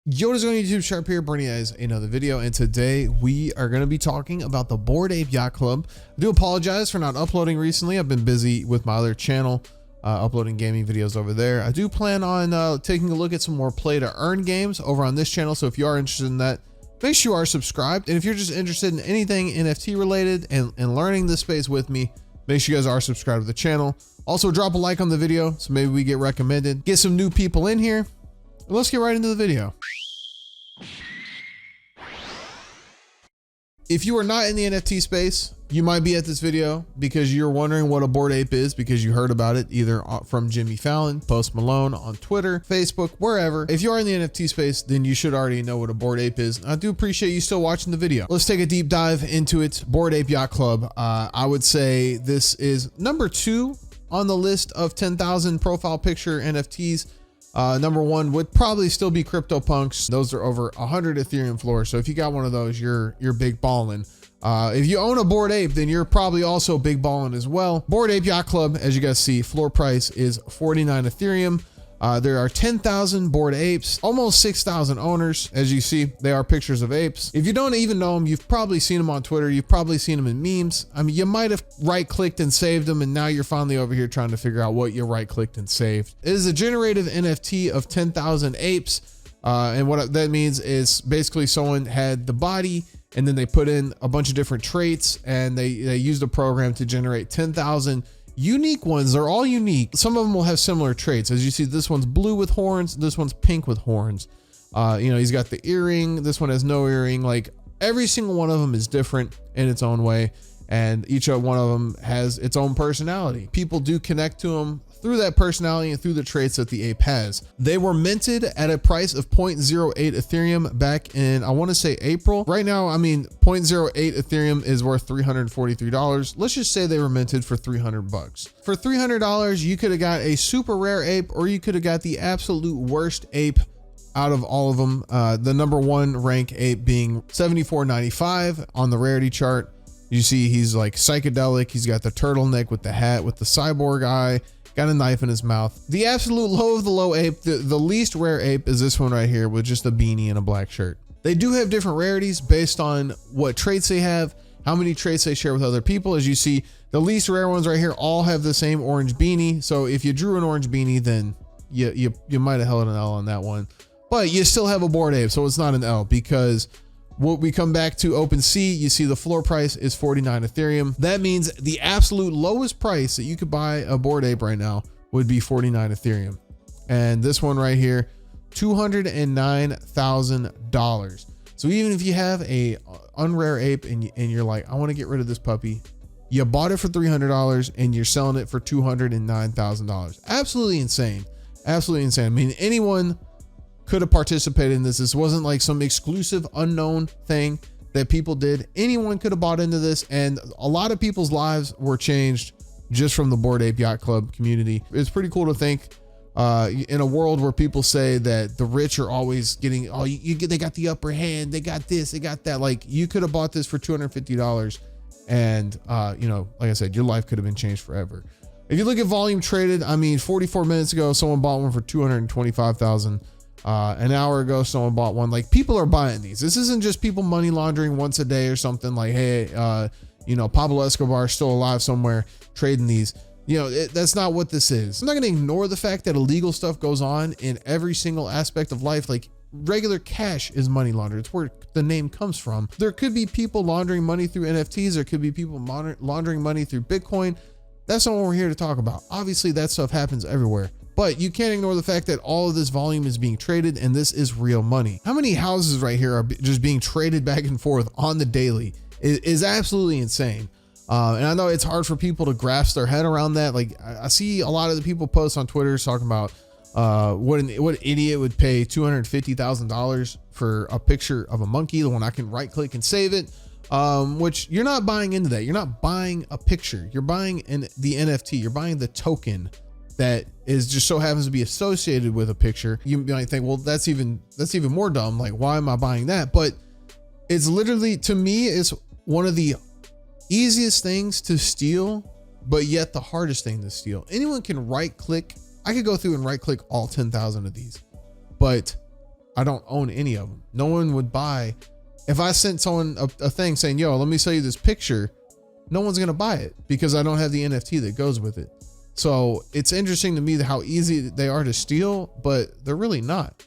Yo, what is going on YouTube? Sharp here, bringing you guys another video, and today we are going to be talking about the Bored Ape Yacht Club. I do apologize for not uploading recently. I've been busy with my other channel, uploading gaming videos over there. I do plan on taking a look at some more play to earn games over on this channel, so if you are interested in that, make sure you are subscribed. And if you're just interested in anything NFT related and learning this space with me, make sure you guys are subscribed to the channel. Also, drop a like on the video so maybe we get recommended, get some new people in here. Let's get right into the video. If you are not in the NFT space, you might be at this video because you're wondering what a Bored Ape is because you heard about it either from Jimmy Fallon, Post Malone, on Twitter, Facebook, wherever. If you are in the NFT space, then you should already know what a Bored Ape is. I do appreciate you still watching the video. Let's take a deep dive into it. Bored Ape Yacht Club. I would say this is number 2 on the list of 10,000 profile picture NFTs. Number 1 would probably still be CryptoPunks. Those are over 100 Ethereum floors. So if you got one of those, you're big ballin'. If you own a Bored Ape, then you're probably also big ballin' as well. Bored Ape Yacht Club, as you guys see, floor price is 49 Ethereum. There are 10,000 Bored Apes, almost 6,000 owners. As you see, they are pictures of apes. If you don't even know them, you've probably seen them on Twitter. You've probably seen them in memes. I mean, you might have right-clicked and saved them, and now you're finally over here trying to figure out what you right-clicked and saved. It is a generative NFT of 10,000 apes. And what that means is basically someone had the body, and then they put in a bunch of different traits, and they used a program to generate 10,000 unique ones. They're all unique. Some of them will have similar traits. As you see, this one's blue with horns, this one's pink with horns. You know, he's got the earring, this one has no earring. Like, every single one of them is different in its own way, and each one of them has its own personality. People do connect to them through that personality and through the traits that the ape has. They were minted at a price of 0.08 Ethereum back in, I want to say, April. Right now, I mean, 0.08 Ethereum is worth $343. Let's just say they were minted for 300 bucks. For $300, you could have got a super rare ape, or you could have got the absolute worst ape out of all of them. The number 1 rank ape being 74.95 on the rarity chart. You see he's like psychedelic. He's got the turtleneck with the hat, with the cyborg eye, got a knife in his mouth. The absolute low of the low ape, the least rare ape, is this one right here with just a beanie and a black shirt. They do have different rarities based on what traits they have, how many traits they share with other people. As you see, the least rare ones right here all have the same orange beanie. So if you drew an orange beanie, then you might have held an L on that one, but you still have a Bored Ape, so it's not an L. Because what we come back to OpenSea, you see the floor price is 49 Ethereum. That means the absolute lowest price that you could buy a Bored Ape right now would be 49 Ethereum. And this one right here, $209,000. So even if you have a unrare ape and you're like, I want to get rid of this puppy, you bought it for $300 and you're selling it for $209,000. Absolutely insane. Absolutely insane. I mean, anyone could have participated in this. This wasn't like some exclusive unknown thing that people did. Anyone could have bought into this, and a lot of people's lives were changed just from the Bored Ape Yacht Club community. It's pretty cool to think in a world where people say that the rich are always getting, oh, they got the upper hand, they got this, they got that. Like, you could have bought this for $250, and you know, like I said, your life could have been changed forever. If you look at volume traded, I mean, 44 minutes ago, someone bought one for $225,000. An hour ago, someone bought one. Like, people are buying these. This isn't just people money laundering once a day or something. Like, hey, you know, Pablo Escobar is still alive somewhere trading these. You know, that's not what this is. I'm not going to ignore the fact that illegal stuff goes on in every single aspect of life. Like, regular cash is money laundered. It's where the name comes from. There could be people laundering money through NFTs. There could be people laundering money through Bitcoin. That's not what we're here to talk about. Obviously, that stuff happens everywhere. But you can't ignore the fact that all of this volume is being traded, and this is real money. How many houses right here are just being traded back and forth on the daily is absolutely insane. And I know it's hard for people to grasp their head around that. Like, I see a lot of the people post on Twitter talking about what idiot would pay $250,000 for a picture of a monkey, the one I can right click and save it. Which you're not buying into that. You're not buying a picture. You're buying the NFT. You're buying the token that is just so happens to be associated with a picture. You might think, well, that's even more dumb. Like, why am I buying that? But it's literally, to me, it's one of the easiest things to steal, but yet the hardest thing to steal. Anyone can right click. I could go through and right click all 10,000 of these, but I don't own any of them. No one would buy. If I sent someone a thing saying, yo, let me sell you this picture, no one's going to buy it because I don't have the NFT that goes with it. So it's interesting to me how easy they are to steal, but they're really not.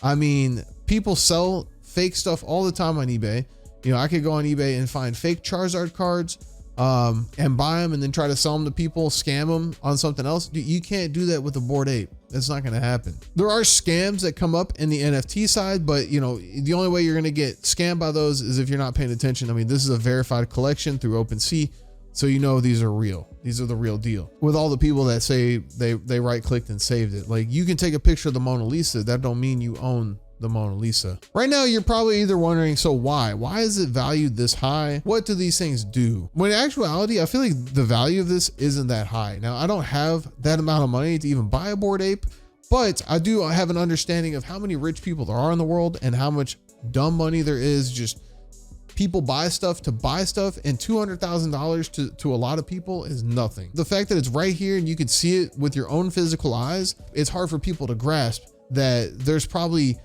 I mean, people sell fake stuff all the time on eBay. You know, I could go on eBay and find fake Charizard cards and buy them and then try to sell them to people, scam them on something else. You can't do that with a Bored Ape. That's not going to happen. There are scams that come up in the NFT side, but you know, the only way you're going to get scammed by those is if you're not paying attention. I mean, this is a verified collection through OpenSea. So you know these are real. These are the real deal. With all the people that say they right-clicked and saved it. Like, you can take a picture of the Mona Lisa. That don't mean you own the Mona Lisa. Right now, you're probably either wondering, so why? Why is it valued this high? What do these things do? When in actuality, I feel like the value of this isn't that high. Now, I don't have that amount of money to even buy a Bored Ape, but I do have an understanding of how many rich people there are in the world and how much dumb money there is. Just people buy stuff to buy stuff, and $200,000 to a lot of people is nothing. The fact that it's right here and you can see it with your own physical eyes, it's hard for people to grasp that there's probably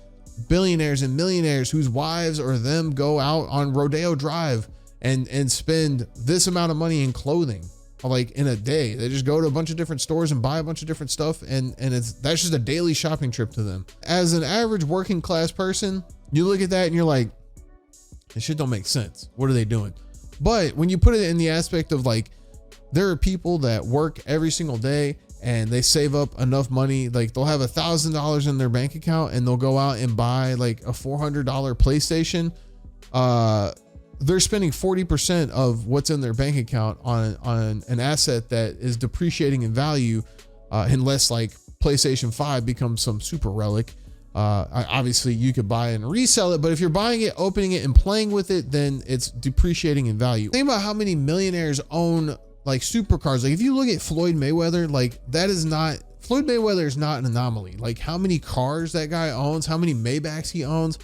billionaires and millionaires whose wives or them go out on Rodeo Drive and spend this amount of money in clothing, like in a day. They just go to a bunch of different stores and buy a bunch of different stuff, and that's just a daily shopping trip to them. As an average working class person, you look at that and you're like, this shit don't make sense. What are they doing? But when you put it in the aspect of like, there are people that work every single day and they save up enough money, like they'll have $1,000 in their bank account and they'll go out and buy like a $400 PlayStation. They're spending 40% of what's in their bank account on an asset that is depreciating in value, unless like PlayStation 5 becomes some super relic. Obviously you could buy and resell it, but if you're buying it, opening it and playing with it, then it's depreciating in value. Think about how many millionaires own like supercars. Like if you look at Floyd Mayweather, like Floyd Mayweather is not an anomaly. Like how many cars that guy owns, how many Maybachs he owns,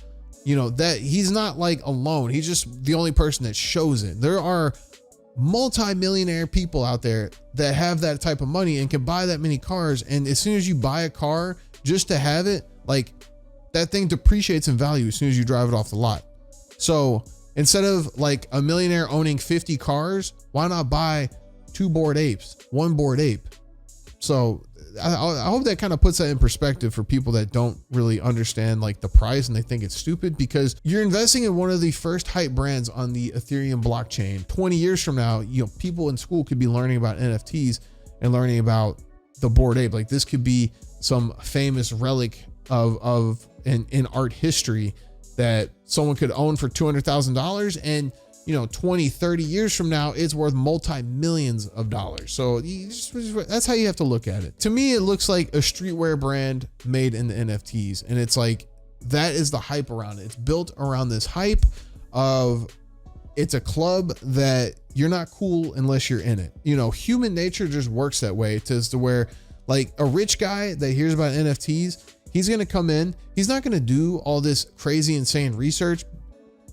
you know, that he's not like alone. He's just the only person that shows it. There are multi-millionaire people out there that have that type of money and can buy that many cars. And as soon as you buy a car just to have it, like that thing depreciates in value as soon as you drive it off the lot. So instead of like a millionaire owning 50 cars, why not buy 2 Bored Apes, 1 Bored Ape? So I hope that kind of puts that in perspective for people that don't really understand like the price and they think it's stupid, because you're investing in one of the first hype brands on the Ethereum blockchain. 20 years from now, you know, people in school could be learning about NFTs and learning about the Bored Ape. Like this could be some famous relic of in art history that someone could own for $200,000, and you know, 20, 30 years from now, it's worth multi-millions of dollars. So that's how you have to look at it. To me, it looks like a streetwear brand made in the NFTs. And it's like, that is the hype around it. It's built around this hype of, it's a club that you're not cool unless you're in it. You know, human nature just works that way, to where like a rich guy that hears about NFTs, he's going to come in, he's not going to do all this crazy, insane research.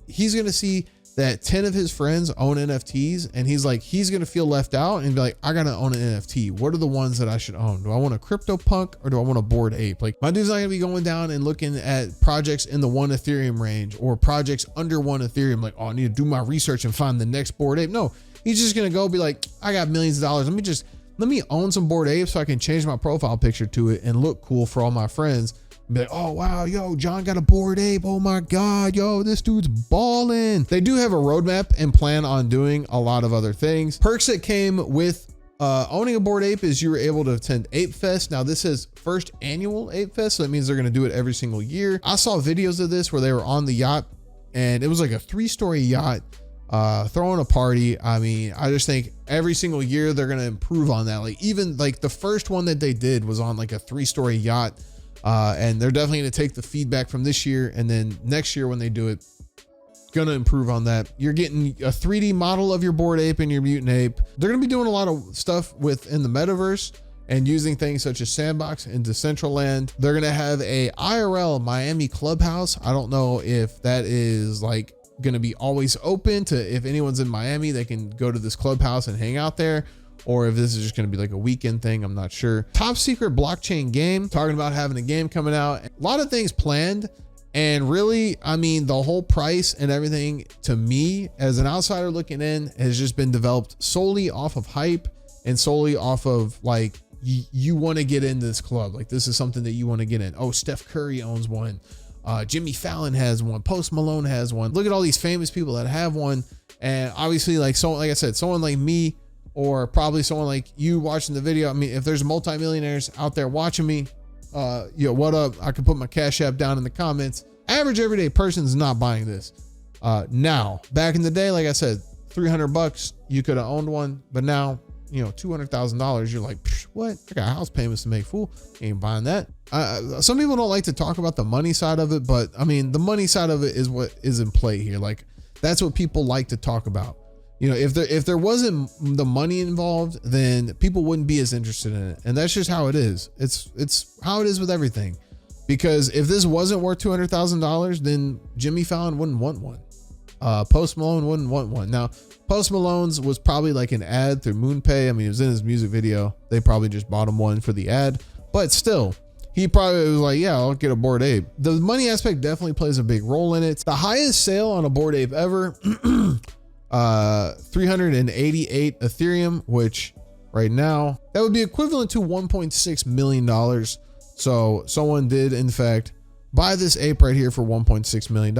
He's going to see that 10 of his friends own NFTs, and he's going to feel left out and be like, I got to own an NFT. What are the ones that I should own? Do I want a CryptoPunk or do I want a Bored Ape? Like my dude's not going to be going down and looking at projects in the 1 Ethereum range or projects under 1 Ethereum. Like, oh, I need to do my research and find the next Bored Ape. No, he's just going to go be like, I got millions of dollars. Let me own some Bored Apes so I can change my profile picture to it and look cool for all my friends. Be like, oh wow, yo, John got a Bored Ape. Oh my God, yo, this dude's balling. They do have a roadmap and plan on doing a lot of other things. Perks that came with owning a Bored Ape is you were able to attend Ape Fest. Now this is first annual Ape Fest, so that means they're going to do it every single year. I saw videos of this where they were on the yacht, and it was like a 3-story yacht throwing a party. I mean, I just think every single year they're going to improve on that. Like even like the first one that they did was on like a 3-story yacht. And they're definitely going to take the feedback from this year, and then next year when they do it, going to improve on that. You're getting a 3D model of your Bored Ape and your mutant ape. They're going to be doing a lot of stuff within the metaverse and using things such as Sandbox and Decentraland. They're going to have a IRL Miami clubhouse. I don't know if that is like going to be always open to, if anyone's in Miami, they can go to this clubhouse and hang out there, or if this is just going to be like a weekend thing. I'm not sure. Top secret blockchain game, talking about having a game coming out. A lot of things planned, And really, I mean, the whole price and everything, to me as an outsider looking in, has just been developed solely off of hype and solely off of like, you want to get into this club. Like, this is something that you want to get in. Oh, Steph Curry owns one. Jimmy Fallon has one. Post Malone has one. Look at all these famous people that have one. And obviously, like I said, someone like me, or probably someone like you watching the video. I mean, if there's multimillionaires out there watching me, what up? I can put my Cash App down in the comments. Average everyday person is not buying this. Now, back in the day, like I said, $300, you could have owned one, but now, $200,000, you're like, what? I got house payments to make, fool. Ain't buying that. Some people don't like to talk about the money side of it, but I mean, the money side of it is what is in play here. Like, that's what people like to talk about. If there wasn't the money involved, then people wouldn't be as interested in it. And that's just how it is. It's how it is with everything. Because if this wasn't worth $200,000, then Jimmy Fallon wouldn't want one. Post Malone wouldn't want one. Now, Post Malone's was probably like an ad through MoonPay. I mean, it was in his music video. They probably just bought him one for the ad. But still, he probably was like, yeah, I'll get a Bored Ape. The money aspect definitely plays a big role in it. The highest sale on a Bored Ape ever, 388 Ethereum, which right now, that would be equivalent to $1.6 million. So someone did, in fact, buy this ape right here for $1.6 million.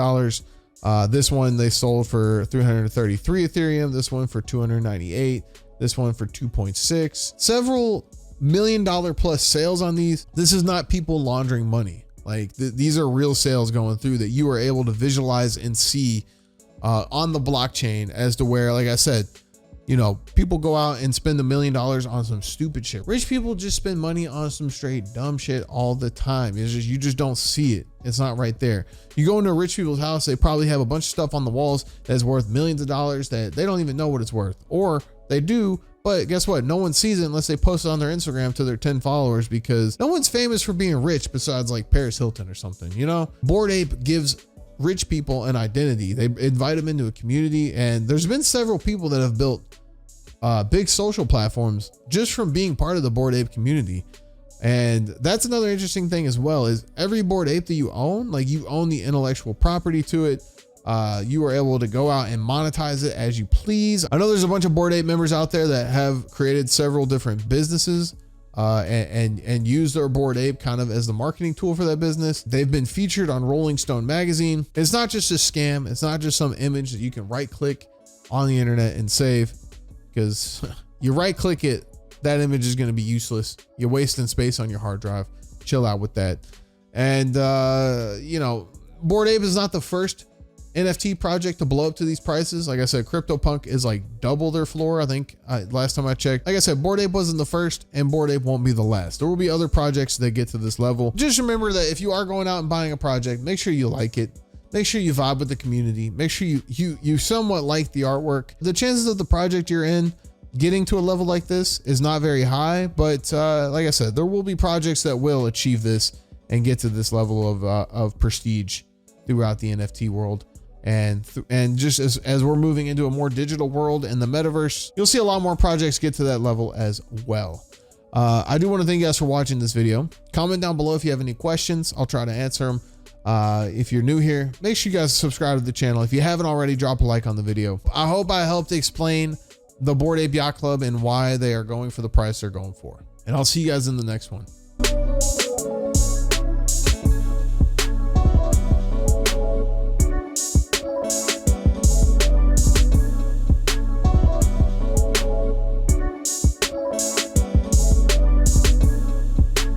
This one they sold for 333 Ethereum. This one for 298. This one for 2.6. Several $1 million plus sales on these. This is not people laundering money. Like these are real sales going through that you are able to visualize and see on the blockchain, as to where, like I said, people go out and spend $1 million on some stupid shit. Rich people just spend money on some straight dumb shit all the time. It's just, you just don't see it. It's not right there. You go into a rich people's house, they probably have a bunch of stuff on the walls that's worth millions of dollars that they don't even know what it's worth, or they do, but guess what? No one sees it unless they post it on their Instagram to their 10 followers, because no one's famous for being rich besides like Paris Hilton or something, Bored Ape gives rich people an identity. They invite them into a community, and there's been several people that have built big social platforms just from being part of the Bored Ape community. And that's another interesting thing as well, is every Bored Ape that you own, like you own the intellectual property to it. You are able to go out and monetize it as you please. I know there's a bunch of Bored Ape members out there that have created several different businesses and use their Bored Ape kind of as the marketing tool for that business. They've been featured on Rolling Stone magazine. It's not just a scam. It's not just some image that you can right click on the internet and save, because you right click it, that image is going to be useless. You're wasting space on your hard drive. Chill out with that. And Bored Ape is not the first NFT project to blow up to these prices. Like I said, CryptoPunk is like double their floor, I think, last time I checked. Like I said, Bored Ape wasn't the first, and Bored Ape won't be the last. There will be other projects that get to this level. Just remember that if you are going out and buying a project, make sure you like it. Make sure you vibe with the community. Make sure you somewhat like the artwork. The chances of the project you're in getting to a level like this is not very high, but like I said, there will be projects that will achieve this and get to this level of prestige throughout the NFT world. And just as we're moving into a more digital world and the metaverse, you'll see a lot more projects get to that level as well. I do want to thank you guys for watching this video. Comment down below if you have any questions. I'll try to answer them. If you're new here, make sure you guys subscribe to the channel. If you haven't already, drop a like on the video. I hope I helped explain the Bored Ape Yacht Club and why they are going for the price they're going for. And I'll see you guys in the next one.